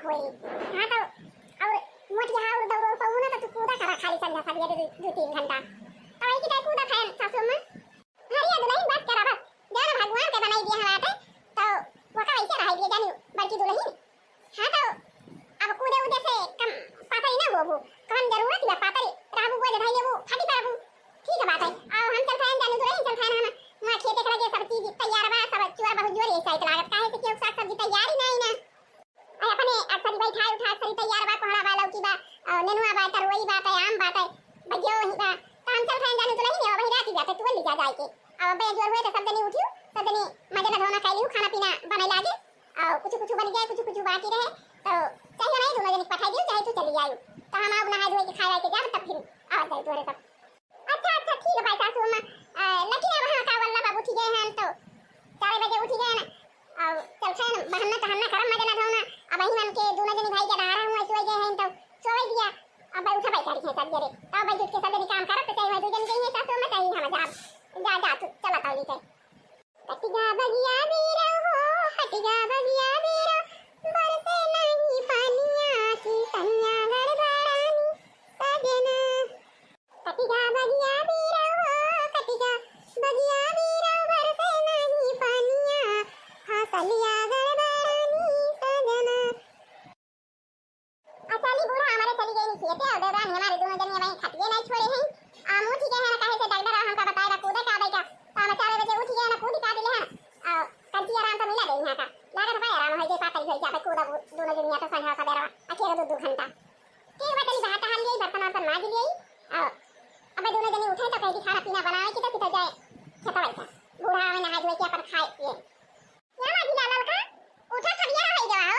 होई हां तो और मोटी हां और दौड़ पाऊ ना तो तू कूदा करा खाली संध्या सब ये 2-3 घंटा तो वही की टाइप कूदा खाए सासू में हरिया दुल्हन बस करा बस जान भगवान के बनाई दिया हमारे तो वो का वैसे रह दिया जानी बड़की दुल्हन हां तो अब कूदे उदे से कम पता ही ना वो कौन जरूरत है पता राबू बोले भाई वो फटी पाबू ठीक है बात है और हम चल खाएं जाने दुल्हन चल खाना हम मां खेते करा के सब चीज तैयार बा सब चुआ बहुत जोर ऐसा लागत काहे से केउ साग सब्जी तैयार ही नहीं ना अरे अपने अक्सरी भाई ठाई उठा सरी तैयार बा कोहड़ा बा लौकी बा नेनुआ बा तरोई बा आम बा बगियो ही बा तो हम चल खाएं जाने दुल्हन ने भाई रात ही जाते तू ले जा जाए के अब बे जोर हुए तो सब जने उठियो सब जने मजे में धोना खाई लियो खाना पीना बनाई लागे और कुछ बन जाए कुछ बाकी रहे तो चाहिए नहीं दोनों जने पठाई दियो चाहे तू चली जायो तो हम अब नहा धोए के खाए के जा तब फिर आ जाए तोरे सब अच्छा ठीक है भाई सासू अम्मा लेकिन अब हां का वल्ला बाबू ठीक है हम तो 4 बजे उठ गए ना और चल खाए बहन्ना कहन्ना करम मजे ना धोना अब ही मन के दोनों जने भाई के डहारा हुआ सोए गए हैं तो सोए दिया अब उठा भाई करी है सब जरे तो भाई जुट के सब जने काम करत चाहिए दो जने गई है सासू अम्मा चाहिए हम जा तू चला ताली के कटिगा बगिया वीर हो हटिगा बगिया वीर बरसे नहीं पानिया की कन्या गड़बड़ानी सजना कटिगा बगिया वीर हो कटिगा बगिया वीर बरसे नहीं पानिया हसलिया गड़बड़ानी सजना अचाली बूढ़ा हमारे चली गई नहीं खेते और देवरानी हमारे दोनों जने वहीं खटिए नहीं छोड़े हैं आमू ठीक है ना काहे से डॉक्टर हमका बताएगा कूदे का भाई का हम 4 बजे उठ गए ना कूद का दिले हैं और कंची आराम तो मिला दे यहां का लागत भाई आराम हो जे पातल भई जाते कूदा दोनों जने तो संध्या का बेरा अकेले 2 घंटा के बटली भात हाल गई बर्तन वर्तन मांज लिए और अब दोनों जने उठे तो कहीं खाना पीना बनाए कि तो जाए खेता वैसा बूढ़ा में नहा धोए के अपन खाए पिए या माजी लाल का उठा सब यार हो जाओ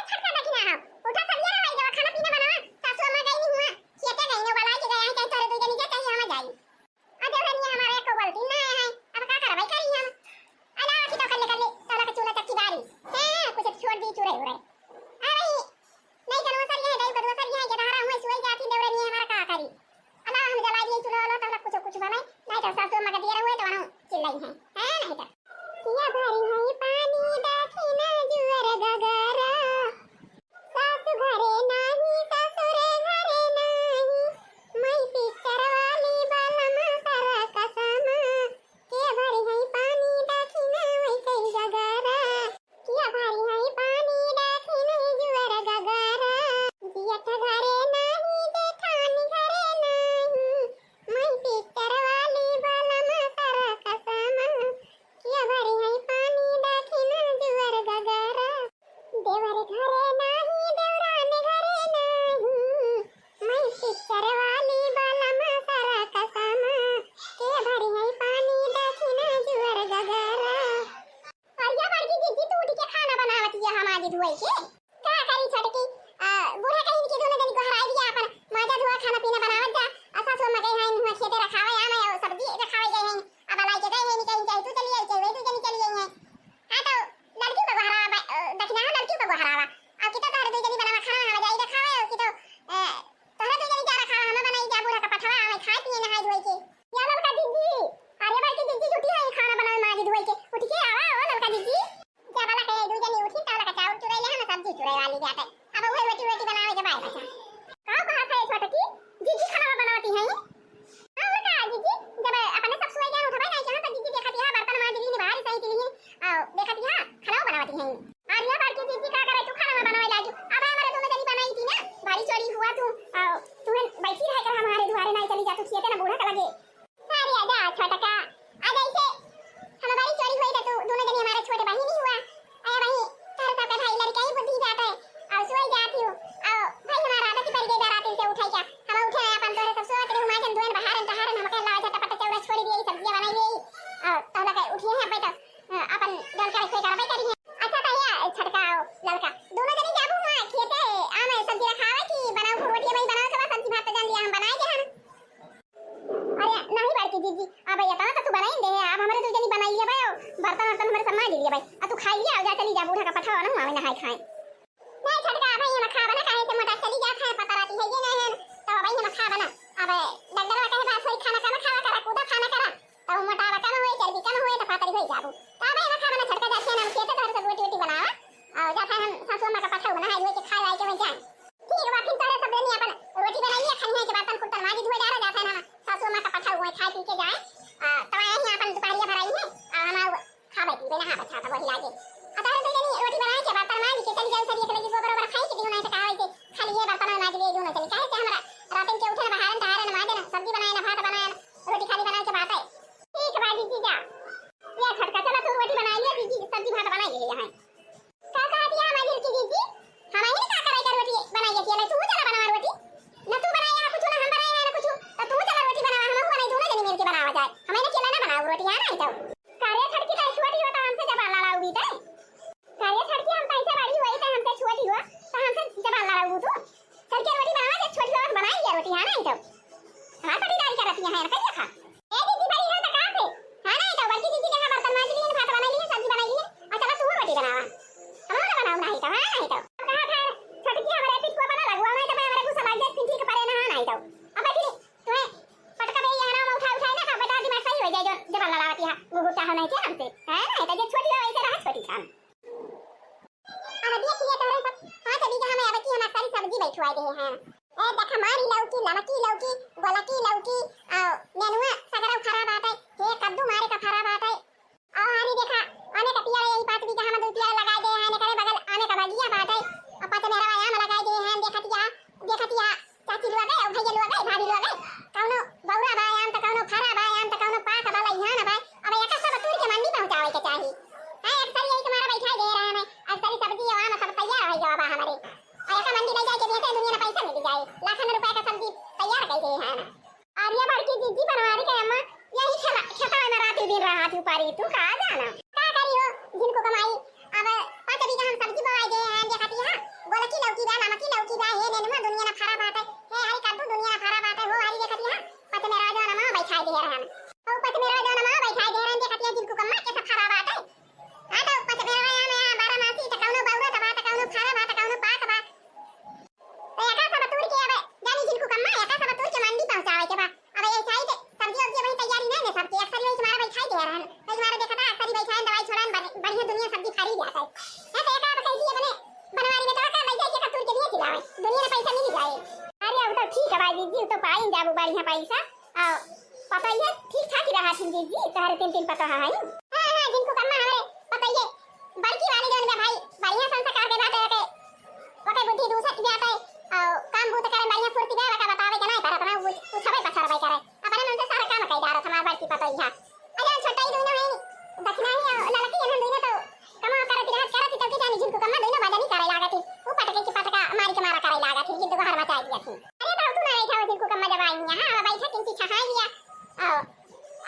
छटका देखी ना उठा सब यार हो जाओ खाना पीना बना सासू अम्मा गई नहीं हुआ खेते गई ने वाला के गए हैं कहीं तोरे 2 जने जाते ही हम जाई अरे हनिया हमारे को बोलती ना है अब का कर भाई करी हम अला की तो कर ले ताला का चूल्हा चक्की बारी है कुछ छोड़ दी चूरे हो रहे अरे नहीं करवा सर ये नहीं बदवा सर ये के धारा हुए सोई जाती देवरानी हमारा का करी अला हम जला दिए चूल्हा वाला ताला कुछ बनाए नहीं तो सासू अम्मा के दिए हुए तो हम चिल्लाई है नहीं तो किया भरी है पानी दाखिना जुअर गगरा सासू घरे नाही ससुरे घरे नाही मैं पिक्चर वाली बालमा सारा कसम के भरी है पानी दाखिना वैसे गगरा किया भरी है पानी दाखिना जुअर गगरा जियत घरे नाही जेठानी घरे नाही मैं पिक्चर वाली बालमा सारा कसम किया भरी है पानी दाखिना जुअर गगरा देवर घरे नाही देवराने घरे नाही मैं पिक्चर वाली बालमा सारा कसम के भरी है पानी दाखिना जुअर गगरा और या बड़की दीदी तू उठ के खाना बनावती है हम आगे धोए के का करी छटकी बूढ़ा कहीं के दोनों जन को हराई दिया अपन माजा धोआ खाना पीना बनावत जा असा सो मगे है हुआ खेते रखावे आमे और सब्जी रखावे गए हैं अब लाई के गए हैं कहीं जाए तू चली आई चाहे तू जनी चली आई है हां तो लड़की को हरावा दक्षिणा लड़की को हरावा अब की तो तारे 2 जनी बनावा खाना हवा जाई रखावे और की तो तोहरा 2 जनी जा रखा हम बनाई जा बूढ़ा का पठवा हमें खाए पिए नहाए धोए के या लड़का दीदी अरे बड़की दीदी जुटी है खाना बनावे माजी धोए के उठ के आवा ओ लड़का दीदी क्या वाला के 2 जनी उठी ताला का चावल चुराई ले हम सब्जी चुराई वाली जाते अब वही रोटी बनावे के बाय बचा का कहा था छोटकी दीदी खाना बनाती है हां लड़का दीदी जब अपने सब सोए गए उठा नहीं कहां तक दीदी देखती है बर्तन मांज ली बाहर सही के लिए और देखती है खाना बनाती है और ये बड़की दीदी का करे तू खाना बनावे लाजू अब हमारे दोनों जनी बनाई थी ना भारी चोरी हुआ तू बैठी रह कर हमारे दुआरे नहीं चली जा तू खेते ना बूढ़ा का लगे अरे आजा छोटका आजा इसे हमारी चोरी हुई तो तू दोनों जनी हमारे छोटे भाई नहीं हुआ अरे भाई तारा का भाई लड़का ही बुद्धि जाता है और सोई जाती हूं और भाई हमारा आदत पड़ गई रात से उठाई क्या हम उठे अपन तोरे सब सोते रहे माजन दोन बाहर हम के ला झटा पटा चौड़ा छोड़ दिए सब्जी बनाई ली और तौला के उठे हैं भाई तो अपन डल कर कोई कार्रवाई करी है अच्छा भैया छटकाओ लड़का दोनों जने जाबू हां खेते आमे सब्जी रखावे की बनाओ रोटी में बनाओ सब सब्जी भात जान दिया हम बनाए के हम अरे नहीं बड़की दीदी अब भैया ता तू बनाई दे अब हमारे 2 जनी बनाई ले भाई बर्तन हमारे सम्मा दे दिया भाई अब तू खाई लिया जा चली जा बूढ़ा का पठा ना हमें नहाई खाए नहीं छटका भाई हम खा बना काहे से मोटा चली जा खाए पता रहती है ये नहीं तो भाई हम खा बना अब डंगर कहे बात होई खाना खावा करा कूदा खाना करा तो मोटा कम होई चर्बी कम होई तो पातरी होई जाबू तो भाई हम खा बना छटका जाके हम खेते घर से रोटी बनावा और जाता हम सासू मां का पठा बना है के खाए बवाई दे हैं ए देखा मारी लौकी लमकी लौकी गोलकी लौकी नेनुआ सगरा खराब आटे हे कद्दू मारे का खराब आटे हारी देखा आने का पिया यही 5 बीघा हम 2 पिया लगाए दे हैं ने करे बगल आने का बगिया बाटे अब पता मेरा यहाँ लगाए दे हैं देखतिया चाची लुआ गए भैया लुआ गए भाभी लुआ गए कौनो बौरा बायाम त कौनो खरा बायाम त कौनो पाक वाला यहाँ ना भाई अब एक सब तूर के मंडी पहुंचावे के चाहिए हां अक्सर यही तुम्हारा बैठा दे रहा है अक्सर सब्जी वहां सब तैयार है जवाब हमारे एक मंडी ले जाके बेचे दुनिया में पैसा मिल जाए लाखों रुपए का सब्जी तैयार कर दे हैं आर्या भर की जीजी बनवारी के अम्मा यही खेता में रात दिन रहा थी पारी तू कहां जाना का करियो जिनको कमाई अब 5 बीघा हम सब्जी बवाई दे हैं देखती हां गोलकी लौकी बा नमकी लौकी बा हे नेनुआ दुनिया में खराब आटे हे हरी कद्दू दुनिया में खराब आटे हो हरी देखती हां पत मेरा जाना मां बैठा दे रहा है तो पत मेरा जाना मां बैठा दे रहा है देखती जिनको कमा के सब खराब आटे हां तो पत मेरा यहाँ में 12 मासी त कौनो बौरा त बात कौनो खराब आटे कौनो पाक बा तो एका सब तूर के अब जानी जिनको कमा एका सब तूर के मंडी पहुंचावे के बा अब ये चाहिए सब्जी वब्जी वही तैयारी नहीं है सबके अक्सर वही तुम्हारा बैठा दे रहा है तो तुम्हारा देखा था अक्सर बैठा है दवाई छोड़न बढ़िया दुनिया सब्जी खरीद जाता है तो एका अब कैसी बने बनवारी में तो का बैठा के तूर के दिए खिलावे दुनिया में पैसा मिल जाए अरे अब तो ठीक है भाई जी तो पाई जाबू बढ़िया पैसा पता ही है ठीक ठाक ही रहा थी जी तारे 3 पता है हां जिनको कमा हमारे पता ही है बड़की वाली जोन में भाई बढ़िया संस्कार के बात है ओके बुद्धि दूसरी बात है काम बहुत करे बढ़िया फुर्ती गए का बतावे के नहीं पर अपना कुछ सब पछर भाई करे अपने मन से सारा काम कर दारो हमारा बड़की पता ही है अरे छोटा ही दोनों है दक्षिणा ही ललकी है दोनों तो कमा करती तो जानी जिनको कमा दोनों बदनी करे लागा थी वो पटके की पटका मारी के मारा करे लागा थी जिनको घर मचा दिया थी अरे बाबू तू नहीं था जिनको कमा जब आई यहां बैठा किंची छहा लिया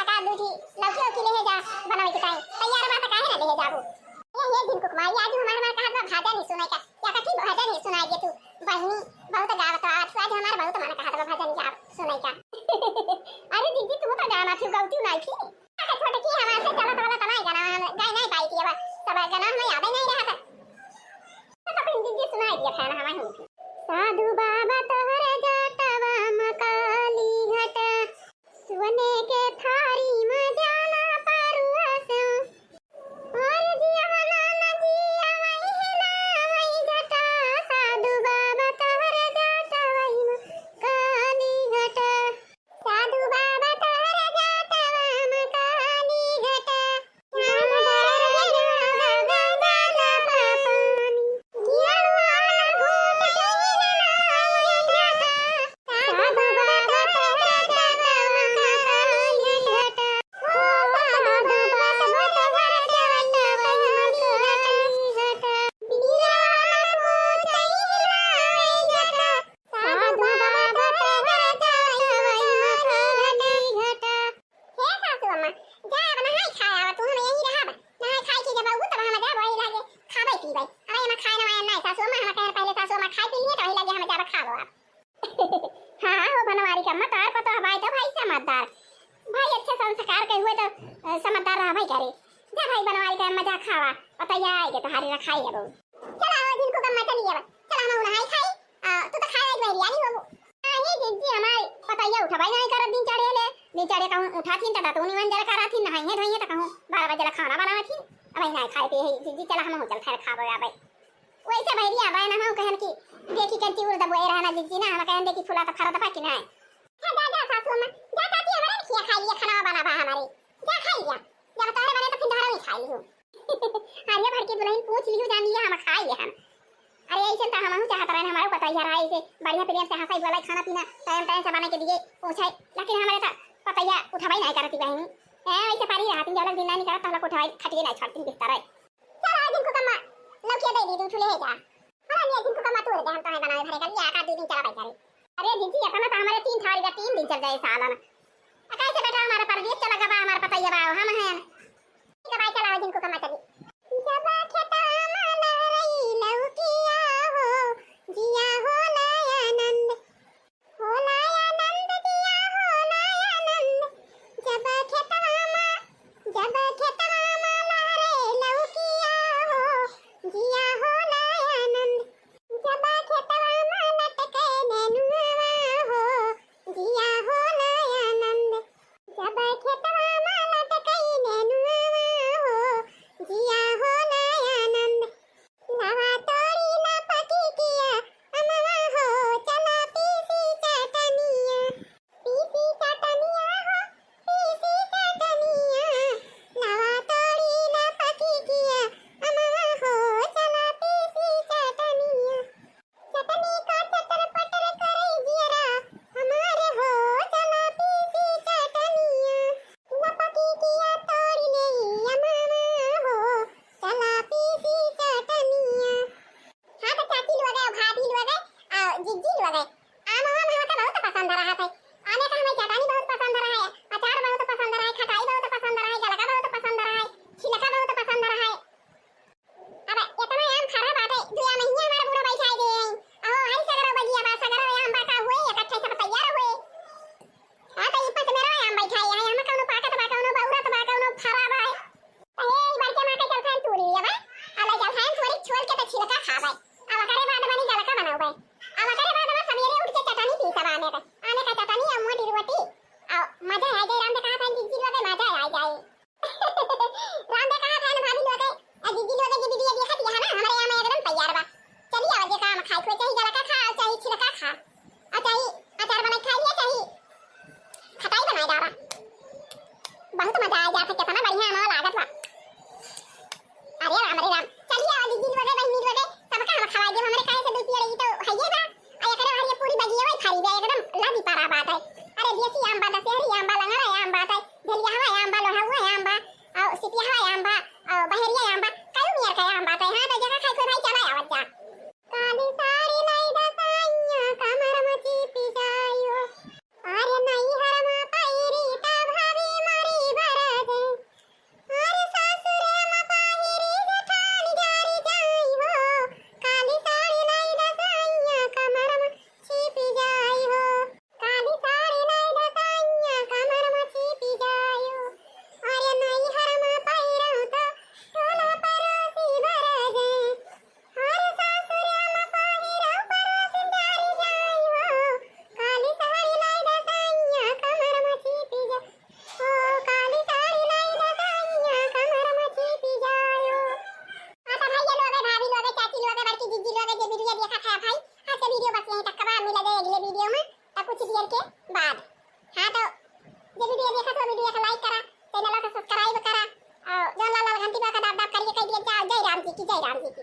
आका दूधी लौकी ले जा बनावे के टाइम तैयार बात काहे ना ले जाबू ये जिनको कमाई आज हमारा कहा भाजा नहीं सुनाई का या कथी भाजा नहीं सुनाई तू बहनी बहुत गावत आज हमारा बहुत मन कहा था भाजा नहीं जा सुनाई का अरे दीदी तू तो गाना थी गौती नहीं थी छोटे की हमारे से चला वाला तनाई गाना हम गाय नहीं पाई थी अब सब गाना हमें याद नहीं रहा था तो फिर दीदी सुनाई दिया था ना हमें साधु बाबा तोहरे जटवा मकाली घट सुने के थारी में जाना पारुआ से और जिया ना जिया वही ना वही घटा साधु बाबा तोहरे जटवा मकाली घट साधु बाबा तोहरे जटवा मकाली घट समझदार रहा भाई करे जा भाई बनवाई का मजा खावा पता ही आएगा तो हारी रखाई है बहु चला जिनको कम मचा लिया चला हम नहाई खाई तू तो खाया एक बार यानी बाबू ये जिज्जी हमारे पता ही उठा भाई नहीं कर दिन चढ़े कहूं उठा थी तो उन्हीं मन जल करा थी नहाइए धोइए तो कहूं 12 बजे खाना बनावा थी अब नहीं खाए पे जिज्जी चला हम चल खैर खाबो आ भाई वैसे भैया आबे ना हम कहन की देखी कंची उड़ दबोए रहना जिज्जी ना हम कहन देखी फुला तो खरा दबा कि नहीं जा सासू में जा चाची हमारे खिया खाई लिया खाना बनावा हमारे जा खाई लिया जब तारे बने तो फिर धारा में खाई लियो हारिया भर के दुल्हन पूछ लियो जान लिया हम खाई लिया हम अरे ऐसे तो हम चाहत रहे हमारे पता ही रहा ऐसे बढ़िया प्रेम से हंसाई वाला खाना पीना टाइम से बना के दिए पहुंचाई लेकिन हमारे तो पता ही उठाई नहीं करती बहनी ऐसे पारी रात जब दिन नहीं करता हम उठाई खटिए नहीं छोड़ती बिस्तर है चल आज जिनको कमा लौकी दे दी तू छुले जा हां ये जिनको कमा तोड़ दे हम तो है बनाए भरे का लिया का 2 दिन चला भाई करे अरे दीदी अपना तो हमारे 3 थाली का 3 दिन चल जाए सालाना कैसे बेटा हमारा परदेश चला गवा हमारा पता ही है हम हैं ठीक है भाई चलाओ जिनको कमा चली जब खेता माला रही लौकिया हो जिया हो लायानंद जिया हो लायानंद जब खेता माला रे लौकिया हो जिया हो लायानंद जब खेता माला टके नेनुआ हो जिया हो लायानंद जब खेता माला टके नेनुआ हो जिया है भाई। आज का वीडियो बस यहीं तक का बा। मिला जाए अगले वीडियो में तो कुछ देर के बाद। हाँ तो जो वीडियो देखा तो वीडियो को लाइक करा, चैनल को सब्सक्राइब करा और जो लाल लाल घंटी पर का दाब दाब करके कह दिया जय राम जी की, जय राम जी की।